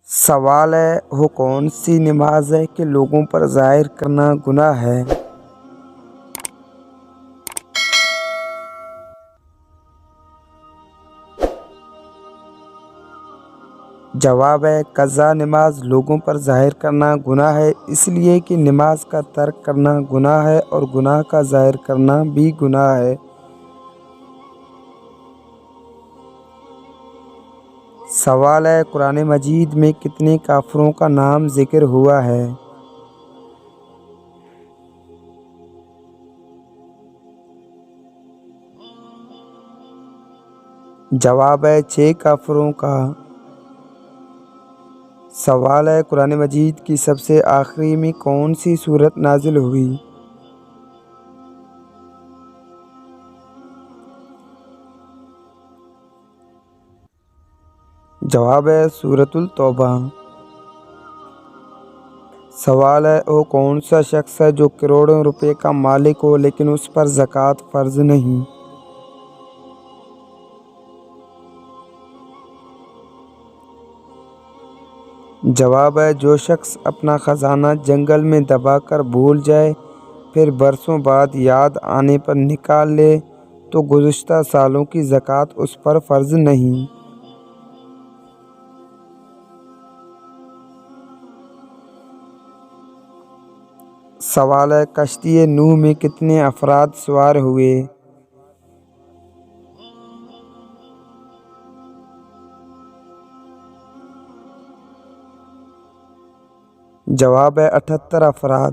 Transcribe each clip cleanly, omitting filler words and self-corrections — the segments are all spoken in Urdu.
سوال ہے وہ کون سی نماز ہے کہ لوگوں پر ظاہر کرنا گناہ ہے؟ جواب ہے قضا نماز لوگوں پر ظاہر کرنا گناہ ہے، اس لیے کہ نماز کا ترک کرنا گناہ ہے اور گناہ کا ظاہر کرنا بھی گناہ ہے۔ سوال ہے قرآن مجید میں کتنے کافروں کا نام ذکر ہوا ہے؟ جواب ہے 6 کافروں کا۔ سوال ہے قرآن مجید کی سب سے آخری میں کون سی سورت نازل ہوئی؟ جواب ہے سورۃ التوبہ۔ سوال ہے وہ کون سا شخص ہے جو کروڑوں روپے کا مالک ہو لیکن اس پر زکوٰۃ فرض نہیں؟ جواب ہے جو شخص اپنا خزانہ جنگل میں دبا کر بھول جائے پھر برسوں بعد یاد آنے پر نکال لے تو گزشتہ سالوں کی زکوٰۃ اس پر فرض نہیں۔ سوال ہے کشتی نوح میں کتنے افراد سوار ہوئے؟ جواب ہے 78 افراد۔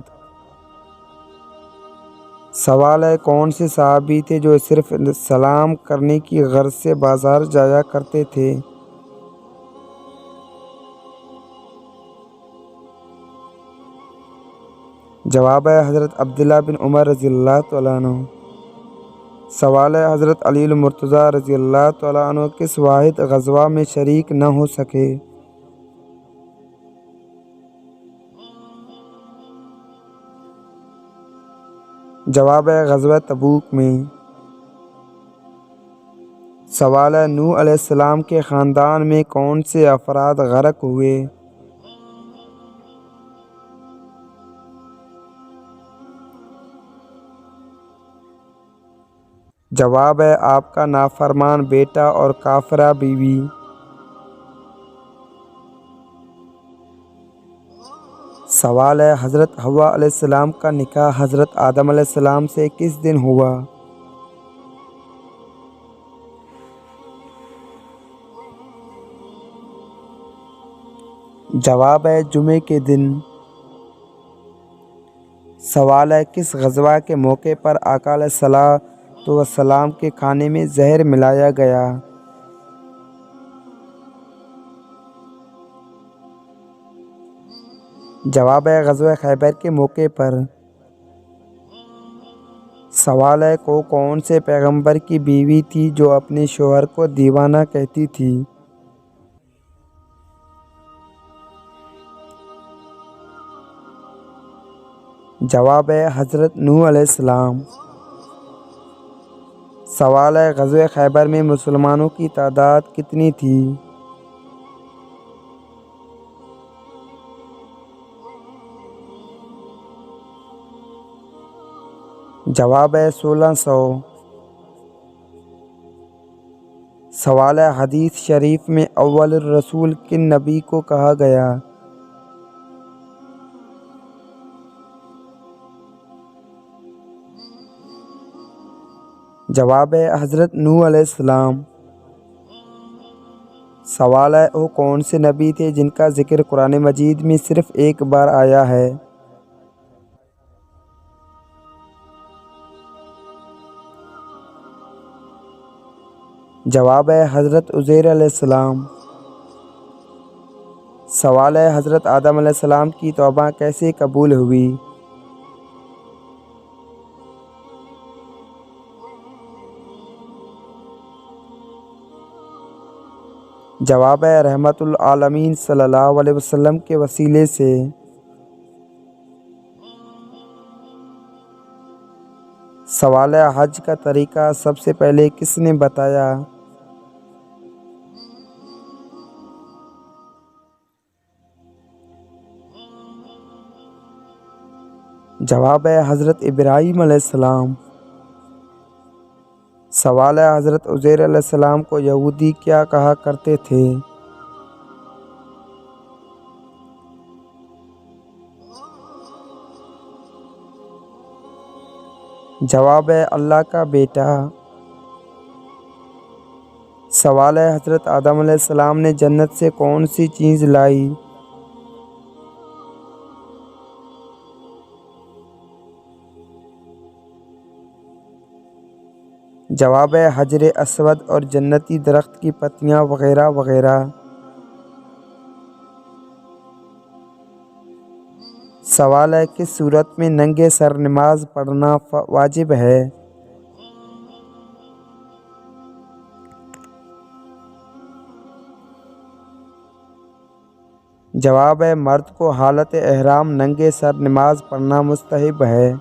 سوال ہے کون سے صحابی تھے جو صرف سلام کرنے کی غرض سے بازار جایا کرتے تھے؟ جواب ہے حضرت عبداللہ بن عمر رضی اللہ تعالیٰ عنہ۔ سوال ہے حضرت علی المرتضیٰ رضی اللہ تعالیٰ عنہ کس واحد غزوہ میں شریک نہ ہو سکے؟ جواب ہے غزوہ تبوک میں۔ سوال ہے نوح علیہ السلام کے خاندان میں کون سے افراد غرق ہوئے؟ جواب ہے آپ کا نافرمان بیٹا اور کافرہ بیوی۔ سوال ہے حضرت حوا علیہ السلام کا نکاح حضرت آدم علیہ السلام سے کس دن ہوا؟ جواب ہے جمعے کے دن۔ سوال ہے کس غزوہ کے موقع پر آقا علیہ الصلوۃ والسلام کے کھانے میں زہر ملایا گیا؟ جواب ہے غزوہ خیبر کے موقع پر۔ سوال ہے کون سے پیغمبر کی بیوی تھی جو اپنے شوہر کو دیوانہ کہتی تھی؟ جواب ہے حضرت نوح علیہ السلام۔ سوال ہے غزوہ خیبر میں مسلمانوں کی تعداد کتنی تھی؟ جواب ہے 1600۔ سوال ہے حدیث شریف میں اول الرسول کن نبی کو کہا گیا؟ جواب ہے حضرت نوح علیہ السلام۔ سوال ہے وہ کون سے نبی تھے جن کا ذکر قرآن مجید میں صرف ایک بار آیا ہے؟ جواب ہے حضرت عزیر علیہ السلام۔ سوال ہے حضرت آدم علیہ السلام کی توبہ کیسے قبول ہوئی؟ جواب ہے رحمت العالمین صلی اللہ علیہ وسلم کے وسیلے سے۔ سوال ہے حج کا طریقہ سب سے پہلے کس نے بتایا؟ جواب ہے حضرت ابراہیم علیہ السلام۔ سوال ہے حضرت عزیر علیہ السلام کو یہودی کیا کہا کرتے تھے؟ جواب ہے اللہ کا بیٹا۔ سوال ہے حضرت آدم علیہ السلام نے جنت سے کون سی چیز لائی؟ جواب ہے حجر اسود اور جنتی درخت کی پتیاں وغیرہ وغیرہ۔ سوال ہے کس صورت میں ننگے سر نماز پڑھنا واجب ہے؟ جواب ہے مرد کو حالت احرام ننگے سر نماز پڑھنا مستحب ہے۔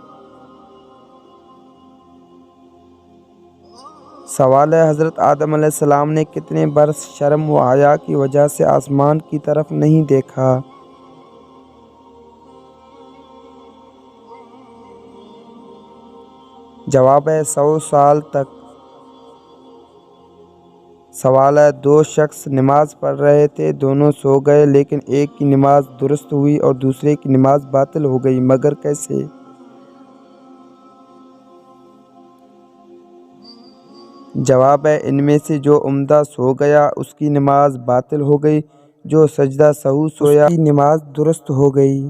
سوال ہے حضرت آدم علیہ السلام نے کتنے برس شرم و حیا کی وجہ سے آسمان کی طرف نہیں دیکھا؟ جواب ہے 100 سال تک۔ سوال ہے دو شخص نماز پڑھ رہے تھے، دونوں سو گئے، لیکن ایک کی نماز درست ہوئی اور دوسرے کی نماز باطل ہو گئی، مگر کیسے؟ جواب ہے ان میں سے جو عمدہ سو گیا اس کی نماز باطل ہو گئی، جو سجدہ سہو سویا اس کی نماز درست ہو گئی۔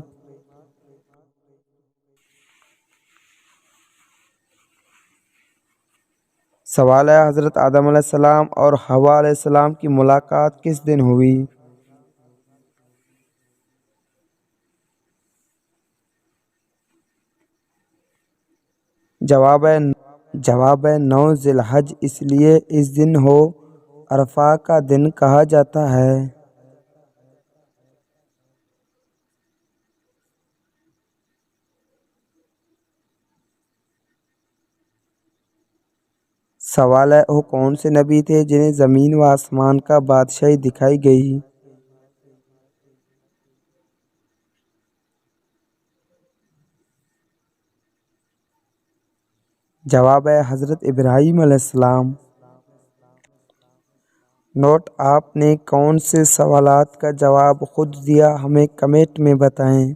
سوال ہے حضرت آدم علیہ السلام اور حوا علیہ السلام کی ملاقات کس دن ہوئی؟ جواب ہے 9 ذی الحج، اس لیے اس دن ہو عرفہ کا دن کہا جاتا ہے۔ سوال ہے وہ کون سے نبی تھے جنہیں زمین و آسمان کا بادشاہی دکھائی گئی؟ جواب ہے حضرت ابراہیم علیہ السلام۔ نوٹ: آپ نے کون سے سوالات کا جواب خود دیا، ہمیں کمنٹ میں بتائیں۔